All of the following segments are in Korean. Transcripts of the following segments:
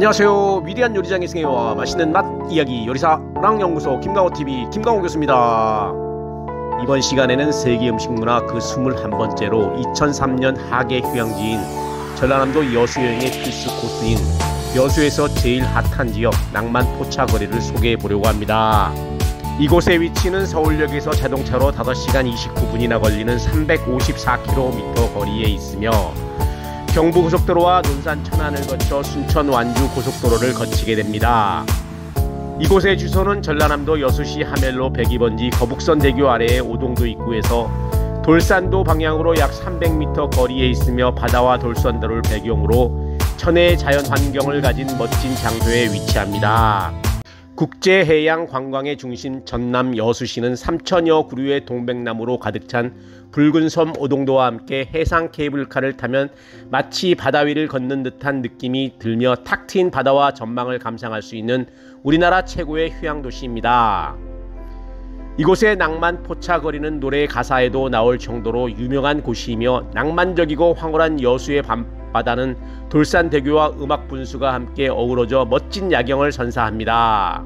안녕하세요. 위대한 요리장의 승혜와 맛있는 맛 이야기 요리사 랑연구소 김강호TV 김강호 교수입니다. 이번 시간에는 세계 음식문화 그 21번째로 2003년 하계 휴양지인 전라남도 여수 여행의 필수 코스인 여수에서 제일 핫한 지역 낭만 포차거리를 소개해 보려고 합니다. 이곳의 위치는 서울역에서 자동차로 5시간 29분이나 걸리는 354km 거리에 있으며 경부고속도로와 논산 천안을 거쳐 순천 완주 고속도로를 거치게 됩니다. 이곳의 주소는 전라남도 여수시 하멜로 102번지 거북선대교 아래의 오동도 입구에서 돌산도 방향으로 약 300m 거리에 있으며 바다와 돌산도를 배경으로 천혜의 자연 환경을 가진 멋진 장소에 위치합니다. 국제해양 관광의 중심 전남 여수시는 3천여 그루의 동백나무로 가득 찬 붉은 섬 오동도와 함께 해상 케이블카를 타면 마치 바다 위를 걷는 듯한 느낌이 들며 탁 트인 바다와 전망을 감상할 수 있는 우리나라 최고의 휴양도시입니다. 이곳의 낭만 포차거리는 노래 가사에도 나올 정도로 유명한 곳이며 낭만적이고 황홀한 여수의 밤바다는 돌산대교와 음악 분수가 함께 어우러져 멋진 야경을 선사합니다.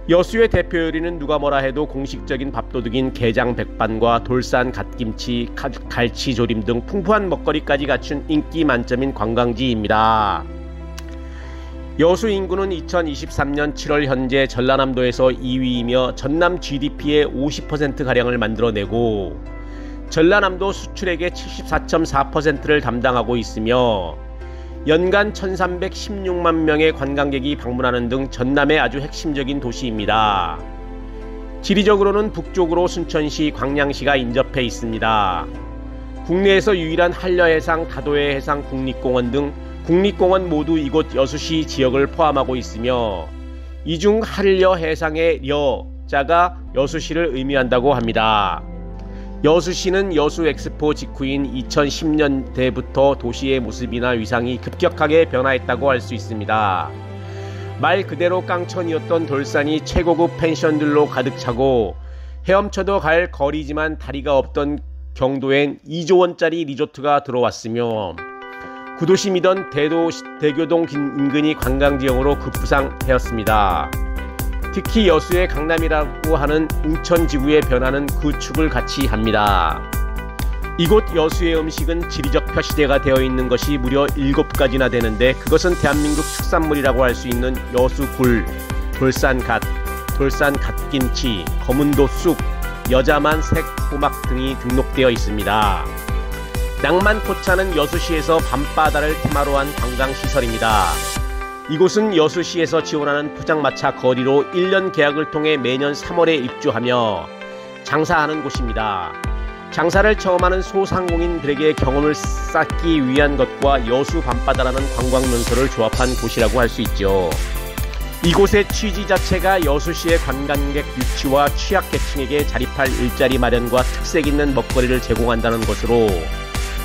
여수의 대표 요리는 누가 뭐라 해도 공식적인 밥도둑인 게장 백반과 돌산 갓김치, 갈치조림 등 풍부한 먹거리까지 갖춘 인기 만점인 관광지입니다. 여수 인구는 2023년 7월 현재 전라남도에서 2위이며 전남 GDP의 50%가량을 만들어내고 전라남도 수출액의 74.4%를 담당하고 있으며 연간 1316만 명의 관광객이 방문하는 등 전남의 아주 핵심적인 도시입니다. 지리적으로는 북쪽으로 순천시, 광양시가 인접해 있습니다. 국내에서 유일한 한려해상, 다도해해상 국립공원 등 국립공원 모두 이곳 여수시 지역을 포함하고 있으며 이 중 한려해상의 려자가 여수시를 의미한다고 합니다. 여수시는 여수 엑스포 직후인 2010년대부터 도시의 모습이나 위상이 급격하게 변화했다고 할 수 있습니다. 말 그대로 깡천이었던 돌산이 최고급 펜션들로 가득 차고 헤엄쳐도 갈 거리지만 다리가 없던 경도엔 2조 원짜리 리조트가 들어왔으며 구도심이던 대교동 인근이 관광지역으로 급부상하였습니다. 특히 여수의 강남이라고 하는 웅천지구의 변화는 그 축을 같이 합니다. 이곳 여수의 음식은 지리적 표시대가 되어 있는 것이 무려 7가지나 되는데 그것은 대한민국 특산물이라고 할 수 있는 여수굴, 돌산갓, 돌산갓김치, 검은도 쑥, 여자만 색호막 등이 등록되어 있습니다. 낭만포차는 여수시에서 밤바다를 테마로 한 관광시설입니다. 이곳은 여수시에서 지원하는 포장마차 거리로 1년 계약을 통해 매년 3월에 입주하며 장사하는 곳입니다. 장사를 처음 하는 소상공인들에게 경험을 쌓기 위한 것과 여수 밤바다라는 관광 명소를 조합한 곳이라고 할 수 있죠. 이곳의 취지 자체가 여수시의 관광객 유치와 취약계층에게 자립할 일자리 마련과 특색 있는 먹거리를 제공한다는 것으로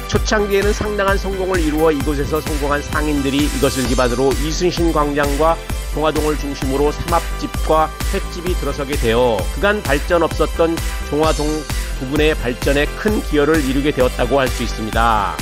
초창기에는 상당한 성공을 이루어 이곳에서 성공한 상인들이 이것을 기반으로 이순신 광장과 종화동을 중심으로 삼합집과 횟집이 들어서게 되어 그간 발전 없었던 종화동 부근의 발전에 큰 기여를 이루게 되었다고 할 수 있습니다.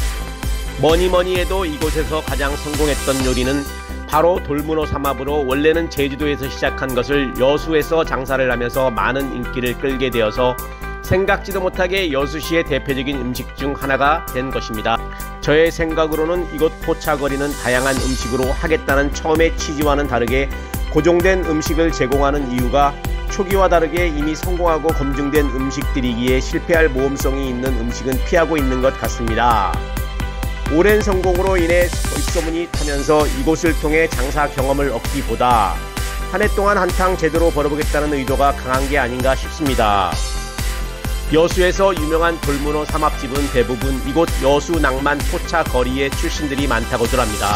뭐니뭐니 해도 이곳에서 가장 성공했던 요리는 바로 돌문어 삼합으로 원래는 제주도에서 시작한 것을 여수에서 장사를 하면서 많은 인기를 끌게 되어서 생각지도 못하게 여수시의 대표적인 음식 중 하나가 된 것입니다. 저의 생각으로는 이곳 포차거리는 다양한 음식으로 하겠다는 처음의 취지와는 다르게 고정된 음식을 제공하는 이유가 초기와 다르게 이미 성공하고 검증된 음식들이기에 실패할 모험성이 있는 음식은 피하고 있는 것 같습니다. 오랜 성공으로 인해 입소문이 타면서 이곳을 통해 장사 경험을 얻기보다 한 해 동안 한탕 제대로 벌어보겠다는 의도가 강한 게 아닌가 싶습니다. 여수에서 유명한 돌문어 삼합집은 대부분 이곳 여수 낭만 포차 거리의 출신들이 많다고들 합니다.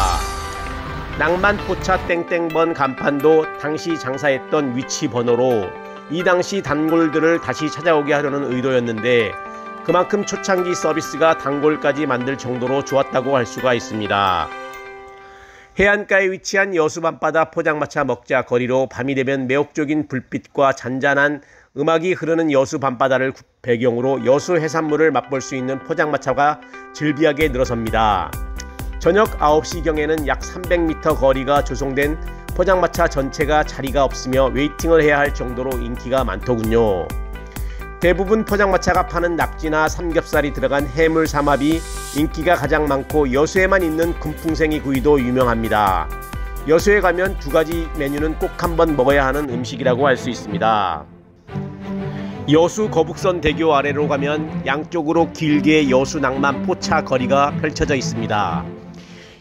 낭만 포차 땡땡번 간판도 당시 장사했던 위치 번호로 이 당시 단골들을 다시 찾아오게 하려는 의도였는데 그만큼 초창기 서비스가 단골까지 만들 정도로 좋았다고 할 수가 있습니다. 해안가에 위치한 여수 밤바다 포장마차 먹자 거리로 밤이 되면 매혹적인 불빛과 잔잔한 음악이 흐르는 여수 밤바다를 배경으로 여수 해산물을 맛볼 수 있는 포장마차가 즐비하게 늘어섭니다. 저녁 9시경에는 약 300m 거리가 조성된 포장마차 전체가 자리가 없으며 웨이팅을 해야 할 정도로 인기가 많더군요. 대부분 포장마차가 파는 낙지나 삼겹살이 들어간 해물 삼합이 인기가 가장 많고 여수에만 있는 금풍생이 구이도 유명합니다. 여수에 가면 두 가지 메뉴는 꼭 한번 먹어야 하는 음식이라고 할 수 있습니다. 여수 거북선 대교 아래로 가면 양쪽으로 길게 여수 낭만 포차 거리가 펼쳐져 있습니다.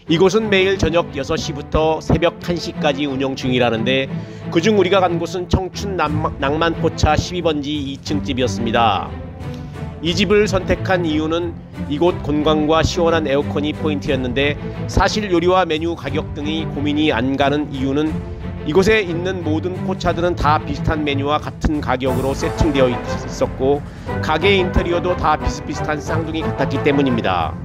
이곳은 매일 저녁 6시부터 새벽 1시까지 운영 중이라는데 그중 우리가 간 곳은 청춘 낭만 포차 12번지 2층 집이었습니다. 이 집을 선택한 이유는 이곳 건강과 시원한 에어컨이 포인트였는데 사실 요리와 메뉴 가격 등이 고민이 안 가는 이유는 이곳에 있는 모든 포차들은 다 비슷한 메뉴와 같은 가격으로 세팅되어 있었고 가게 인테리어도 다 비슷비슷한 쌍둥이 같았기 때문입니다.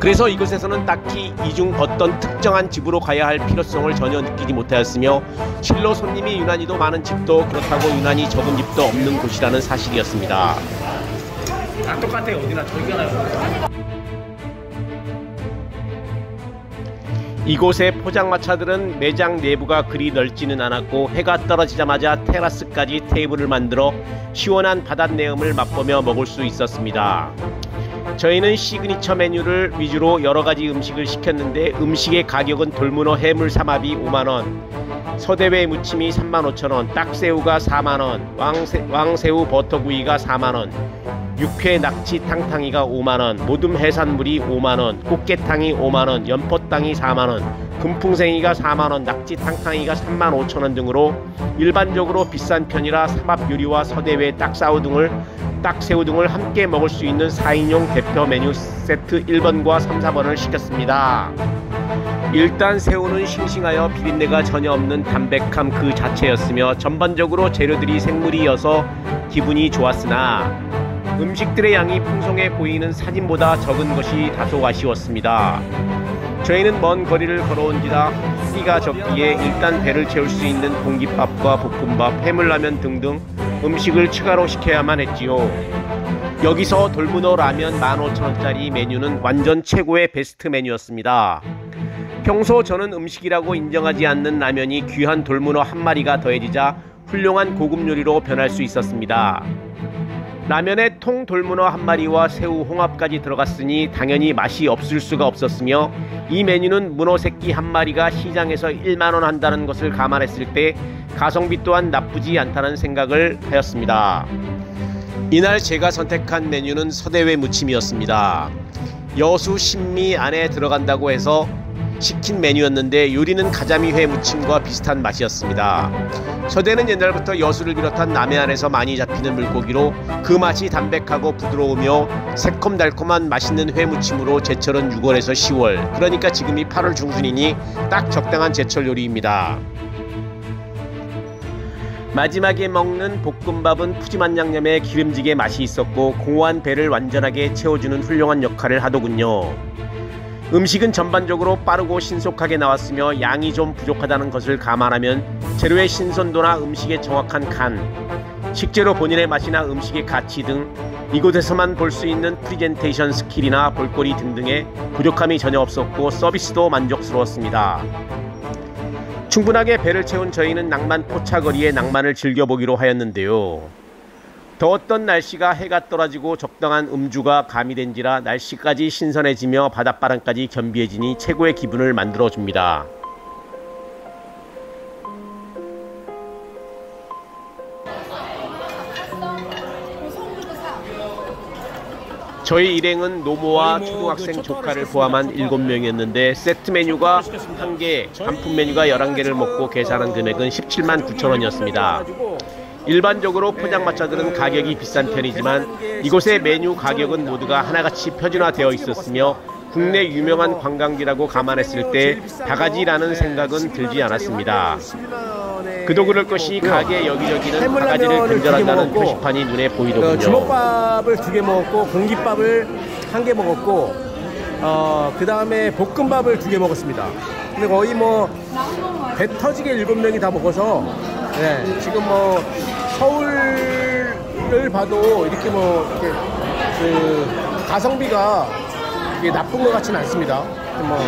그래서 이곳에서는 딱히 이 중 어떤 특정한 집으로 가야 할 필요성을 전혀 느끼지 못하였으며 실로 손님이 유난히도 많은 집도 그렇다고 유난히 적은 집도 없는 곳이라는 사실이었습니다. 다 똑같아요. 어디나 저기 가나요? 이곳의 포장마차들은 매장 내부가 그리 넓지는 않았고 해가 떨어지자마자 테라스까지 테이블을 만들어 시원한 바닷내음을 맛보며 먹을 수 있었습니다. 저희는 시그니처 메뉴를 위주로 여러가지 음식을 시켰는데 음식의 가격은 돌문어 해물 삼합이 5만원, 서대회 무침이 35,000원, 딱새우가 4만원, 왕새우 버터구이가 4만원, 육회 낙지 탕탕이가 5만원, 모둠 해산물이 5만원, 꽃게탕이 5만원, 연포탕이 4만원, 금풍생이가 4만원, 낙지 탕탕이가 35,000원 등으로 일반적으로 비싼 편이라 삼합 요리와 서대회 딱새우 등을 함께 먹을 수 있는 4인용 대표 메뉴 세트 1번과 3, 4번을 시켰습니다. 일단 새우는 싱싱하여 비린내가 전혀 없는 담백함 그 자체였으며 전반적으로 재료들이 생물이어서 기분이 좋았으나 음식들의 양이 풍성해 보이는 사진보다 적은 것이 다소 아쉬웠습니다. 저희는 먼 거리를 걸어온지라 끼가 적기에 일단 배를 채울 수 있는 공깃밥과 볶음밥, 해물라면 등등 음식을 추가로 시켜야만 했지요. 여기서 돌문어 라면 15,000원짜리 메뉴는 완전 최고의 베스트 메뉴였습니다. 평소 저는 음식이라고 인정하지 않는 라면이 귀한 돌문어 한 마리가 더해지자 훌륭한 고급 요리로 변할 수 있었습니다. 라면에 통 돌문어 한 마리와 새우 홍합까지 들어갔으니 당연히 맛이 없을 수가 없었으며 이 메뉴는 문어 새끼 한 마리가 시장에서 1만원 한다는 것을 감안했을 때 가성비 또한 나쁘지 않다는 생각을 하였습니다. 이날 제가 선택한 메뉴는 서대회 무침이었습니다. 여수 신미 안에 들어간다고 해서 시킨 메뉴였는데 요리는 가자미회 무침과 비슷한 맛이었습니다. 서대는 옛날부터 여수를 비롯한 남해안에서 많이 잡히는 물고기로 그 맛이 담백하고 부드러우며 새콤달콤한 맛있는 회무침으로 제철은 6월에서 10월, 그러니까 지금이 8월 중순이니 딱 적당한 제철 요리입니다. 마지막에 먹는 볶음밥은 푸짐한 양념에 기름지게 맛이 있었고 공허한 배를 완전하게 채워주는 훌륭한 역할을 하더군요. 음식은 전반적으로 빠르고 신속하게 나왔으며 양이 좀 부족하다는 것을 감안하면 재료의 신선도나 음식의 정확한 간, 식재료 본인의 맛이나 음식의 가치 등 이곳에서만 볼 수 있는 프리젠테이션 스킬이나 볼거리 등등의 부족함이 전혀 없었고 서비스도 만족스러웠습니다. 충분하게 배를 채운 저희는 낭만 포차거리의 낭만을 즐겨보기로 하였는데요. 더웠던 날씨가 해가 떨어지고 적당한 음주가 가미된지라 날씨까지 신선해지며 바닷바람까지 겸비해지니 최고의 기분을 만들어줍니다. 저희 일행은 노모와 초등학생 조카를 포함한 7명이었는데 세트 메뉴가 1개, 단품 메뉴가 11개를 먹고 계산한 금액은 17만 9천원이었습니다. 일반적으로 포장마차들은 가격이 비싼 편이지만 이곳의 메뉴 가격은 모두가 하나같이 표준화되어 있었으며 국내 유명한 관광지라고 감안했을 때 바가지라는 생각은 들지 않았습니다. 그도 그럴 것이 가게 여기저기는 바가지를 근절한다는 표시판이 눈에 보이더군요. 주먹밥을 2개 먹었고 공깃밥을 1개 먹었고 그 다음에 볶음밥을 2개 먹었습니다. 근데 거의 뭐 배 터지게 7명이 다 먹어서 네, 지금 뭐 서울을 봐도 이렇게 뭐 이렇게 그 가성비가 이게 나쁜 것 같지는 않습니다. 뭐